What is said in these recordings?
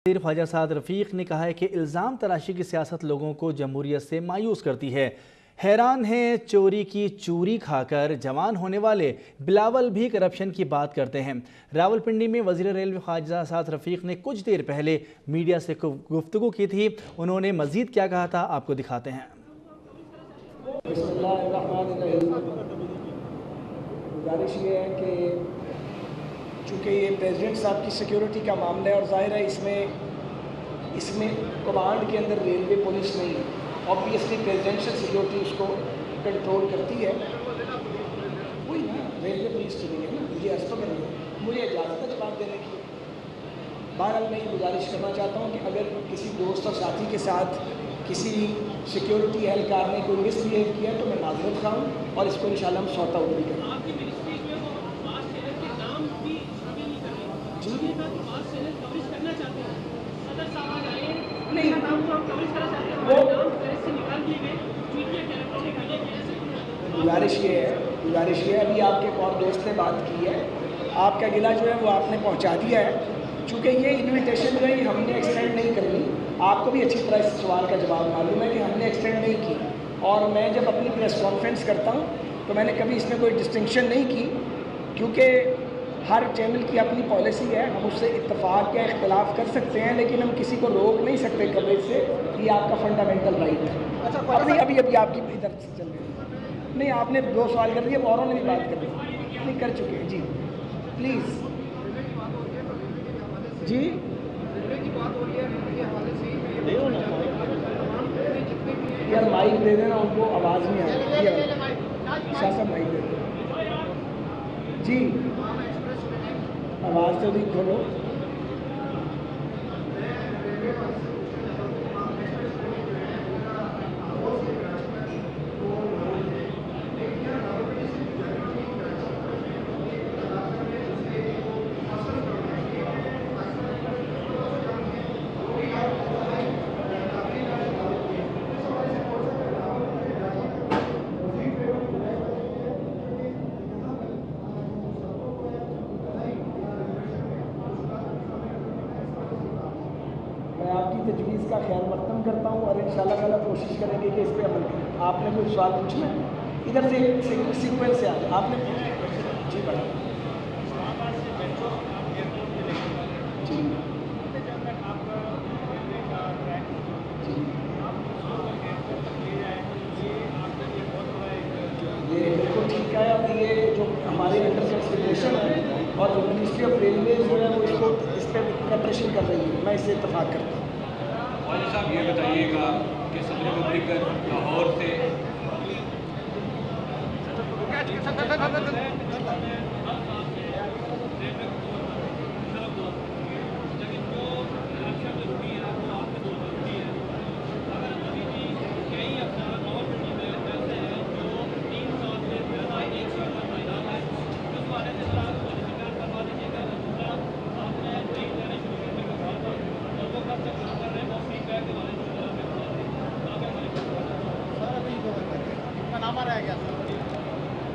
وزیر خواجہ سعد رفیق نے کہا ہے کہ الزام تراشی کی سیاست لوگوں کو جمہوریت سے مایوس کرتی ہے۔ حیران ہیں چوری کی چوری کھا کر جوان ہونے والے بلاول بھی کرپشن کی بات کرتے ہیں۔ راولپنڈی میں وزیر ریلوے خواجہ سعد رفیق نے کچھ دیر پہلے میڈیا سے گفتگو کی تھی۔ انہوں نے مزید کیا کہا تھا آپ کو دکھاتے ہیں۔ بسم اللہ الرحمن الرحیم۔ گزارش یہ ہے کہ چونکہ یہ پریزیڈنٹ صاحب کی سیکیورٹی کا معاملہ ہے اور ظاہر ہے اس میں کمانڈ کے اندر ریلوے پولیس نہیں ہے، آبویسلی پریزیڈنشل سیکیورٹی اس کو کنٹرول کرتی ہے، وہی نا ریلوے پولیس تو نہیں ہے نا، مجھے ایسا کرنا مجھے اجازت ہے جواب دینے کی۔ بہرحال میں یہ گزارش کرنا چاہتا ہوں کہ اگر کسی دوست اور ساتھی کے ساتھ کسی سیکیورٹی اہلکار نے کوئی مس بہیو کیا تو میں معذرت خواہ ہوں اور اس کو انشاءاللہ ہم سوتا ہوا بھی کریں۔ گزارش یہ ہے ابھی آپ کے ایک اور دوست نے بات کی ہے، آپ کا گلہ جو ہے وہ آپ نے پہنچا دیا ہے۔ چونکہ یہ انویٹیشن جو ہے یہ ہم نے ایکسٹینڈ نہیں کرنی، آپ کو بھی اچھی طرح اس سوال کا جواب معلوم ہے کہ ہم نے ایکسٹینڈ نہیں کی، اور میں جب اپنی پریس کانفرنس کرتا ہوں تو میں نے کبھی اس میں کوئی ڈسٹنکشن نہیں کی، کیونکہ ہر چینل کی اپنی پالیسی ہے، ہم اس سے اتفاق یا اختلاف کر سکتے ہیں لیکن ہم کسی کو روک نہیں سکتے کوریج سے، یہ آپ کا فنڈامنٹل رائٹ ہے۔ ابھی آپ کی ادھر سے چل رہی ہے، نہیں آپ نے 2 سوال کر دیے، اوروں نے بھی بات کر دی، نہیں کر چکے ہیں جی پلیز جی یار مائک دے دینا، ان کو آواز نہیں آ رہی، شاہ صاحب مائک دے دینا جی، آواز تو بھی کھولو۔ میں آپ کی تجویز کا خیال مقدم کرتا ہوں اور انشاءاللہ تعالیٰ کوشش کریں گے کہ اس پہ عمل کریں۔ آپ نے کوئی سوال پوچھنا ہے ادھر سے سیکوینس سے آپ نے جی بڑھا جی یہ بالکل ٹھیک ہے، اور یہ جو ہمارے انڈر کنسیڈریشن ہے اور جو منسٹری آف ریلویز جو ہے وہ اس پہ پریپریشن کر رہی ہے، میں اس سے اتفاق کرتا ہوں۔ خواجہ صاحب یہ بتائیے گا کہ صدر مملکت لاہور سے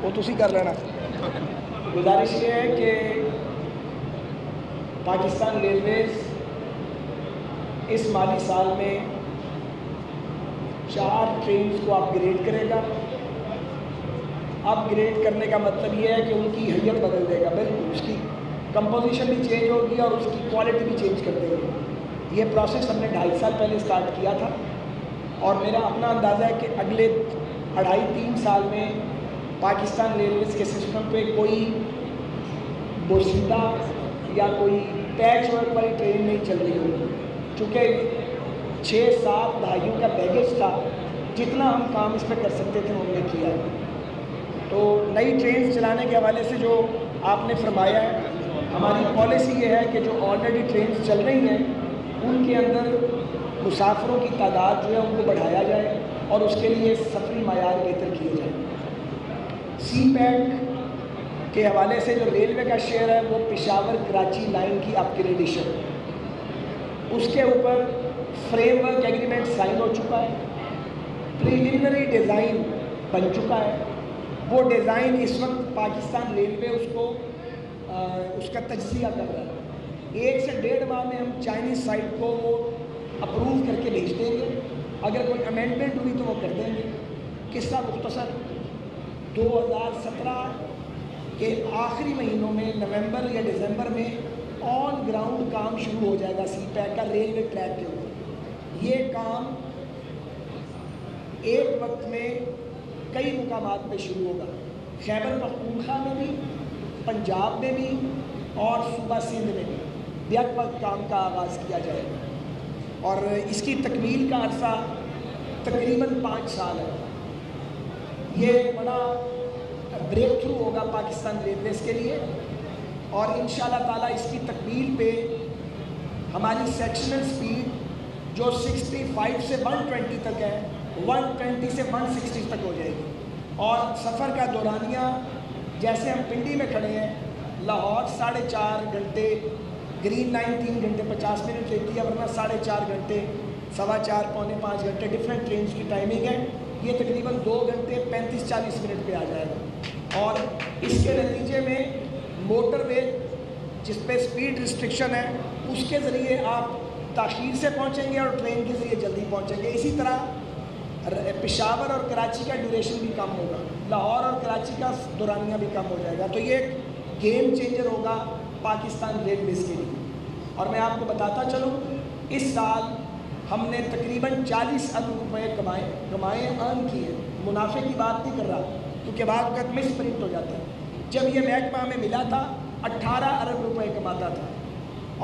وہ تسی کر لینا۔ گزارش یہ ہے کہ پاکستان ریلویز اس مالی سال میں 4 ٹرینز کو اپ گریڈ کرے گا۔ اپ گریڈ کرنے کا مطلب یہ ہے کہ ان کی حیت بدل دے گا، بالکل اس کی کمپوزیشن بھی چینج ہوگی اور اس کی کوالٹی بھی چینج کر دے گی۔ یہ پروسیس ہم نے 2.5 سال پہلے سٹارٹ کیا تھا، اور میرا اپنا اندازہ ہے کہ اگلے 2.5-3 سال میں پاکستان ریلویز کے سسٹم پہ کوئی بوسیدہ یا کوئی پیچ ورک والی ٹرین نہیں چل رہی ہوگی، چونکہ 6-7 دہائیوں کا بیگیج تھا، جتنا ہم کام اس پہ کر سکتے تھے ہم نے کیا ہے۔ تو نئی ٹرینز چلانے کے حوالے سے جو آپ نے فرمایا ہے، ہماری پالیسی یہ ہے کہ جو آلریڈی ٹرینز چل رہی ہیں ان کے اندر مسافروں کی تعداد جو ہے ان کو بڑھایا جائے اور اس کے لیے سفری معیار بہتر کیے جائیں۔ سی پیک کے حوالے سے جو ریلوے کا شیئر ہے وہ پشاور کراچی لائن کی اپ گریڈیشن، اس کے اوپر فریم ورک ایگریمنٹ سائن ہو چکا ہے، پریلیمنری ڈیزائن بن چکا ہے، وہ ڈیزائن اس وقت پاکستان ریلوے اس کا تجزیہ کر رہا ہے۔ 1 سے 1.5 ماہ میں ہم چائنیز سائٹ کو اپروو کر کے بھیج دیں گے. اگر کوئی امینڈمنٹ ہوئی تو وہ کر دیں گے. قصہ مختصر 2017 کے آخری مہینوں میں نومبر یا دسمبر میں آن گراؤنڈ کام شروع ہو جائے گا سی پیک کا ریلوے ٹریک کے اوپر. یہ کام ایک وقت میں کئی مقامات پہ شروع ہوگا. خیبر پختونخوا میں بھی, پنجاب میں بھی اور صوبہ سندھ میں بھی بیک وقت کام کا آغاز کیا جائے گا. اور اس کی تکمیل کا عرصہ تقریباً 5 سال ہے. یہ بڑا بریک تھرو ہوگا پاکستان ریلویز کے لیے, اور انشاءاللہ تعالیٰ اس کی تکمیل پہ ہماری سیکشنل سپیڈ جو 65 سے 120 تک ہے 120 سے 160 تک ہو جائے گی. اور سفر کا دورانیہ جیسے ہم پنڈی میں کھڑے ہیں, لاہور 4.5 گھنٹے, گرین لائن 3 گھنٹے 50 منٹ لیتی ہے, ورنہ 4.5 گھنٹے, 4.25 پونے 5 گھنٹے ڈفرینٹ ٹرینس کی ٹائمنگ ہے. یہ تقریباً 2 گھنٹے 35-40 منٹ پہ آ جائے گا. اور اس کے نتیجے میں موٹر وے جس پہ سپیڈ ریسٹرکشن ہے اس کے ذریعے آپ تاخیر سے پہنچیں گے اور ٹرین کے ذریعے جلدی پہنچیں گے. اسی طرح پشاور اور کراچی کا ڈیوریشن بھی کم ہوگا, لاہور اور کراچی کا دورانیہ بھی کم ہو جائے گا. تو یہ ایک گیم چینجر ہوگا پاکستان ریلویز کے لیے. اور میں آپ کو بتاتا چلوں, اس سال ہم نے تقریباً 40 ارب روپے کمائے ارن کیے. منافع کی بات نہیں کر رہا کیونکہ بعض وقت مس پرنٹ ہو جاتا ہے. جب یہ محکمہ ہمیں ملا تھا 18 ارب روپے کماتا تھا,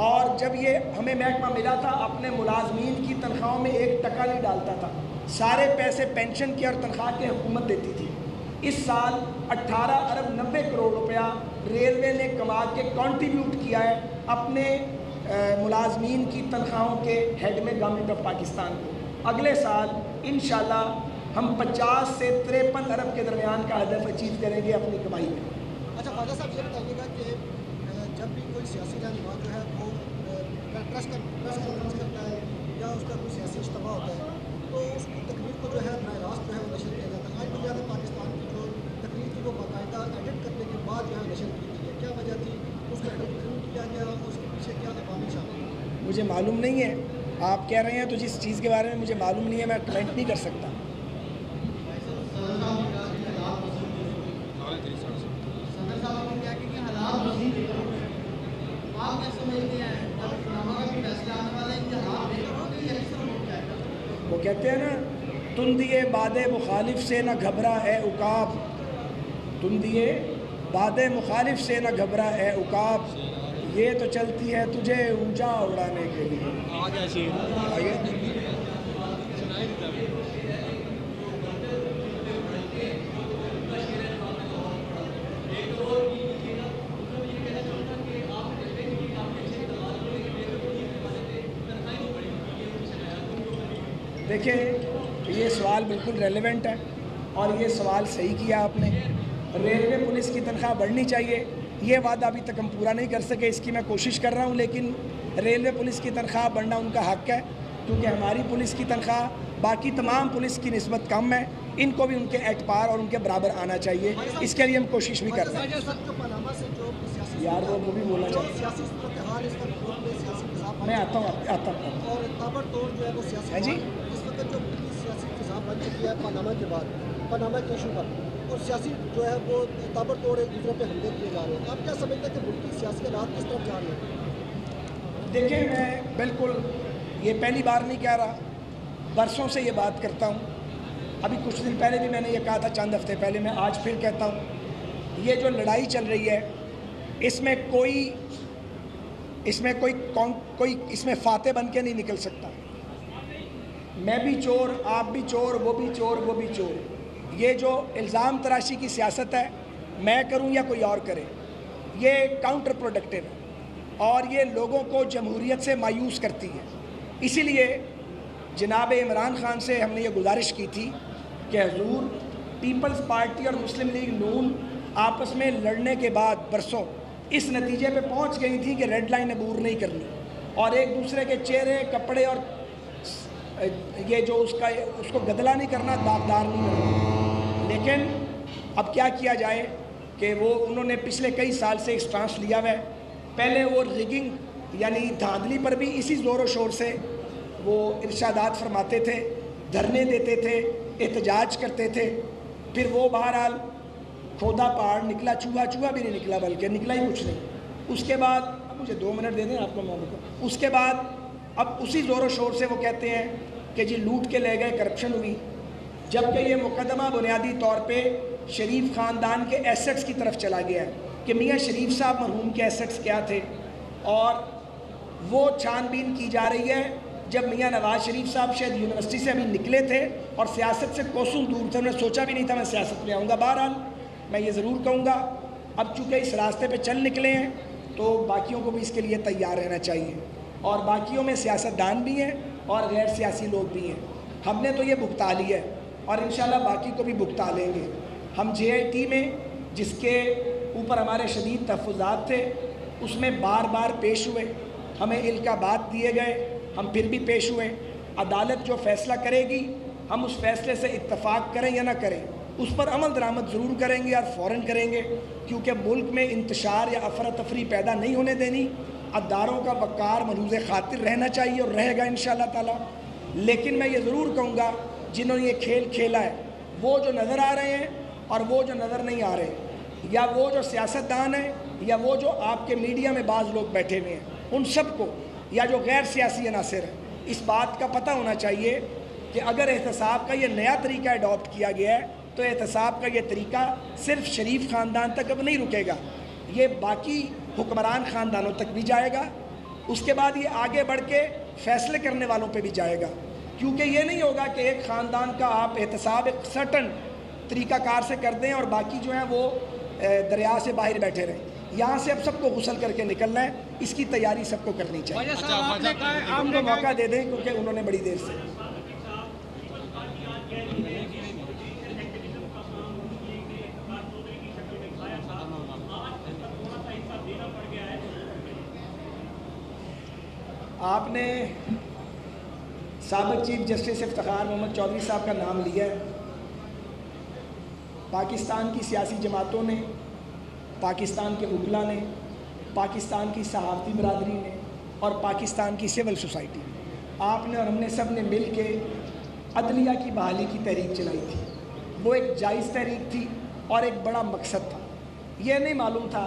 اور جب یہ ہمیں محکمہ ملا تھا اپنے ملازمین کی تنخواہوں میں 1 ٹکا نہیں ڈالتا تھا. سارے پیسے پینشن کے اور تنخواہ کے حکومت دیتی تھی. اس سال 18 ارب 90 کروڑ روپیہ ریلوے نے کما کے کنٹریبیوٹ کیا ہے اپنے ملازمین کی تنخواہوں کے ہیڈ میں گورنمنٹ آف پاکستان کو. اگلے سال انشاءاللہ ہم 50 سے 53 ارب کے درمیان کا ہدف اچیو کریں گے اپنی کمائی میں. اچھا خواجہ صاحب یہ بتائیے گا کہ جب بھی کوئی سیاسی رہنما جو ہے وہ پریس کانفرنس کرتا ہے یا اس کا کوئی سیاسی اجتماع ہوتا ہے تو اس کی تقریر کو جو ہے براہ راست جو ہے وہ نشر کیا جاتا ہے. آج بنیاد پاکستان کی جو تقریر تھی وہ باقاعدہ ایڈٹ کرنے کے بعد جو ہے نشر کی گئی ہے. کیا وجہ تھی, اس کا ایڈٹ کیوں کیا گیا, اس کے پیچھے کیا عوامی شامل ہے؟ مجھے معلوم نہیں ہے, آپ کہہ رہے ہیں تو جس چیز کے بارے میں مجھے معلوم نہیں ہے میں کمنٹ نہیں کر سکتا. وہ کہتے ہیں نا, تندیے باد مخالف سے نہ گھبرا اے عقاب, تندیے باد مخالف سے نہ گھبرا اے عقاب, یہ تو چلتی ہے تجھے اونچا اڑانے کے لیے. دیکھیں یہ سوال بالکل ریلیونٹ ہے اور یہ سوال صحیح کیا آپ نے. ریلوے پولیس کی تنخواہ بڑھنی چاہیے, یہ وعدہ ابھی تک ہم پورا نہیں کر سکے, اس کی میں کوشش کر رہا ہوں. لیکن ریلوے پولیس کی تنخواہ بڑھنا ان کا حق ہے کیونکہ ہماری پولیس کی تنخواہ باقی تمام پولیس کی نسبت کم ہے. ان کو بھی ان کے اعتبار اور ان کے برابر آنا چاہیے, اس کے لیے ہم کوشش بھی کر رہے ہیں. یار وہ بھی بولنا چاہیے. میں آتا ہوں اور تابڑ توڑ جو ہے وہ سیاسی جی اس وقت جو سیاسی فضا بن چکی ہے پاناما کے بعد, پاناما کے ایشو پر, اور سیاسی جو ہے وہ تابڑ توڑ ایک دوسرے پہ حملے کیے جا رہے ہیں. آپ کیا سمجھتے ہیں کہ ملک کی سیاسی حالات کس طرف جا رہے ہیں؟ دیکھیں میں بالکل یہ پہلی بار نہیں کہہ رہا, برسوں سے یہ بات کرتا ہوں. ابھی کچھ دن پہلے بھی میں نے یہ کہا تھا, چند ہفتے پہلے, میں آج پھر کہتا ہوں, یہ جو لڑائی چل رہی ہے اس میں کوئی اس میں فاتح بن کے نہیں نکل سکتا. میں بھی چور, آپ بھی چور, وہ بھی چور, وہ بھی چور. یہ جو الزام تراشی کی سیاست ہے, میں کروں یا کوئی اور کرے, یہ کاؤنٹر پروڈکٹیو ہے اور یہ لوگوں کو جمہوریت سے مایوس کرتی ہے. اسی لیے جناب عمران خان سے ہم نے یہ گزارش کی تھی کہ حضور پیپلز پارٹی اور مسلم لیگ نون آپس میں لڑنے کے بعد برسوں اس نتیجے پہ پہنچ گئی تھی کہ ریڈ لائن عبور نہیں کرنی اور ایک دوسرے کے چہرے, کپڑے اور یہ جو اس کو گدلا نہیں کرنا, داغدار نہیں کرنا. لیکن اب کیا کیا جائے کہ وہ انہوں نے پچھلے کئی سال سے ایک سٹانس لیا ہوا ہے. پہلے وہ ریگنگ یعنی دھاندلی پر بھی اسی زور و شور سے وہ ارشادات فرماتے تھے، دھرنے دیتے تھے، احتجاج کرتے تھے. پھر وہ بہرحال کھودا پہاڑ نکلا، چوہا بھی نہیں نکلا، بلکہ نکلا ہی کچھ نہیں. اس کے بعد اب مجھے 2 منٹ دے دیں آپ کو موقع. اس کے بعد اب اسی زور و شور سے وہ کہتے ہیں کہ جی لوٹ کے لے گئے، کرپشن ہوئی، جبکہ یہ مقدمہ بنیادی طور پہ شریف خاندان کے ایسٹس کی طرف چلا گیا ہے کہ میاں شریف صاحب مرحوم کے ایسٹس کیا تھے. اور وہ چھان بین کی جا رہی ہے جب میاں نواز شریف صاحب شاید یونیورسٹی سے ابھی نکلے تھے اور سیاست سے کوسوں دور تھے. انہوں نے سوچا بھی نہیں تھا میں سیاست میں آؤں گا. بہرحال میں یہ ضرور کہوں گا اب چونکہ اس راستے پہ چل نکلے ہیں تو باقیوں کو بھی اس کے لیے تیار رہنا چاہیے. اور باقیوں میں سیاستدان بھی ہیں اور غیر سیاسی لوگ بھی ہیں. ہم نے تو یہ بھگتا لی ہے اور انشاءاللہ باقی کو بھی بھگتا لیں گے. ہم JIT میں جس کے اوپر ہمارے شدید تحفظات تھے اس میں بار بار پیش ہوئے، ہمیں القابات دیے گئے، ہم پھر بھی پیش ہوئے. عدالت جو فیصلہ کرے گی ہم اس فیصلے سے اتفاق کریں یا نہ کریں اس پر عمل درآمد ضرور کریں گے اور فوراً کریں گے، کیونکہ ملک میں انتشار یا افراتفری پیدا نہیں ہونے دینی. اداروں کا وقار ملحوظ خاطر رہنا چاہیے اور رہے گا انشاءاللہ تعالی. لیکن میں یہ ضرور کہوں گا جنہوں نے یہ کھیل کھیلا ہے وہ جو نظر آ رہے ہیں اور وہ جو نظر نہیں آ رہے، یا وہ جو سیاستدان ہیں یا وہ جو آپ کے میڈیا میں بعض لوگ بیٹھے ہوئے ہیں، ان سب کو یا جو غیر سیاسی عناصر ہیں اس بات کا پتہ ہونا چاہیے کہ اگر احتساب کا یہ نیا طریقہ اڈاپٹ کیا گیا ہے تو احتساب کا یہ طریقہ صرف شریف خاندان تک اب نہیں رکے گا، یہ باقی حکمران خاندانوں تک بھی جائے گا. اس کے بعد یہ آگے بڑھ کے فیصلے کرنے والوں پہ بھی جائے گا، کیونکہ یہ نہیں ہوگا کہ ایک خاندان کا آپ احتساب ایک سرٹن طریقہ کار سے کر دیں اور باقی جو ہیں وہ دریا سے باہر بیٹھے رہیں. یہاں سے اب سب کو غسل کر کے نکلنا ہے، اس کی تیاری سب کو کرنی چاہیے. آپ کو موقع دے دیں کیونکہ انہوں نے بڑی دیر سے. آپ نے سابق چیف جسٹس افتخار محمد چودھری صاحب کا نام لیا ہے. پاکستان کی سیاسی جماعتوں نے، پاکستان کے وکلاء نے، پاکستان کی صحافتی برادری نے اور پاکستان کی سول سوسائٹی، آپ نے اور ہم نے سب نے مل کے عدلیہ کی بحالی کی تحریک چلائی تھی. وہ ایک جائز تحریک تھی اور ایک بڑا مقصد تھا. یہ نہیں معلوم تھا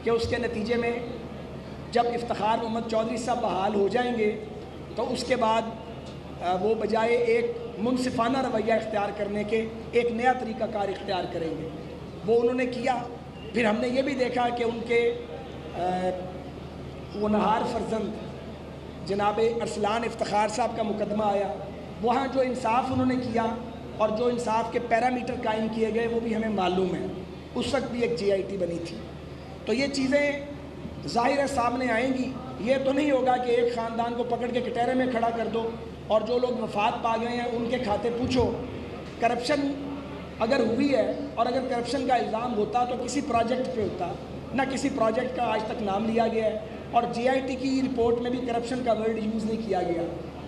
کہ اس کے نتیجے میں جب افتخار محمد چودھری صاحب بحال ہو جائیں گے تو اس کے بعد وہ بجائے ایک منصفانہ رویہ اختیار کرنے کے ایک نیا طریقہ کار اختیار کریں گے. وہ انہوں نے کیا. پھر ہم نے یہ بھی دیکھا کہ ان کے ہونہار فرزند جناب ارسلان افتخار صاحب کا مقدمہ آیا. وہاں جو انصاف انہوں نے کیا اور جو انصاف کے پیرامیٹر قائم کیے گئے وہ بھی ہمیں معلوم ہے. اس وقت بھی ایک JIT بنی تھی. تو یہ چیزیں ظاہر ہے سامنے آئیں گی. یہ تو نہیں ہوگا کہ ایک خاندان کو پکڑ کے کٹہرے میں کھڑا کر دو اور جو لوگ وفات پا گئے ہیں ان کے کھاتے پوچھو. کرپشن اگر ہوئی ہے اور اگر کرپشن کا الزام ہوتا تو کسی پروجیکٹ پہ ہوتا، نہ کسی پروجیکٹ کا آج تک نام لیا گیا ہے. اور JIT کی رپورٹ میں بھی کرپشن کا ورڈ یوز نہیں کیا گیا.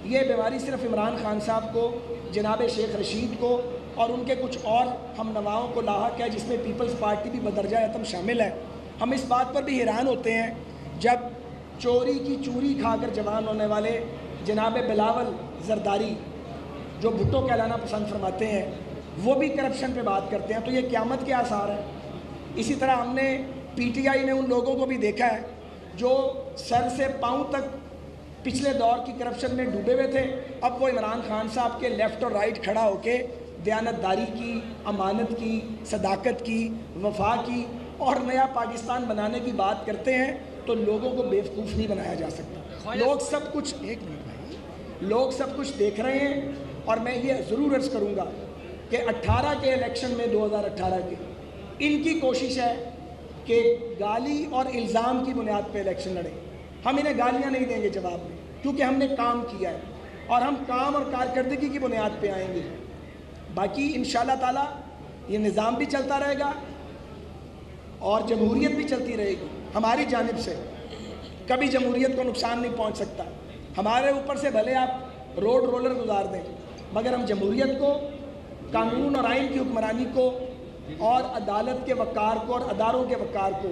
یہ بیماری صرف عمران خان صاحب کو، جناب شیخ رشید کو اور ان کے کچھ اور ہم نواؤں کو لاحق ہے، جس میں پیپلز پارٹی بھی بدرجہ اتم شامل ہے. ہم اس بات پر بھی حیران ہوتے ہیں جب چوری کی چوری کھا کر جوان ہونے والے جناب بلاول زرداری جو بھٹو کہلانا پسند فرماتے ہیں وہ بھی کرپشن پہ بات کرتے ہیں. تو یہ قیامت کے آثار ہے. اسی طرح ہم نے PTI میں ان لوگوں کو بھی دیکھا ہے جو سر سے پاؤں تک پچھلے دور کی کرپشن میں ڈوبے ہوئے تھے. اب وہ عمران خان صاحب کے لیفٹ اور رائٹ کھڑا ہو کے دیانتداری کی، امانت کی، صداقت کی، وفا کی اور نیا پاکستان بنانے کی بات کرتے ہیں. تو لوگوں کو بیوقوف نہیں بنایا جا سکتا. لوگ سب کچھ لوگ سب کچھ دیکھ رہے ہیں. اور میں یہ ضرور عرض کروں گا کہ 18 کے الیکشن میں 2018 کے ان کی کوشش ہے کہ گالی اور الزام کی بنیاد پہ الیکشن لڑیں. ہم انہیں گالیاں نہیں دیں گے جواب میں، کیونکہ ہم نے کام کیا ہے اور ہم کام اور کارکردگی کی بنیاد پہ آئیں گے. باقی انشاءاللہ تعالی یہ نظام بھی چلتا رہے گا اور جمہوریت بھی چلتی رہے گی. ہماری جانب سے کبھی جمہوریت کو نقصان نہیں پہنچ سکتا. ہمارے اوپر سے بھلے آپ روڈ رولر گزار دیں مگر ہم جمہوریت کو، قانون اور آئین کی حکمرانی کو اور عدالت کے وقار کو اور اداروں کے وقار کو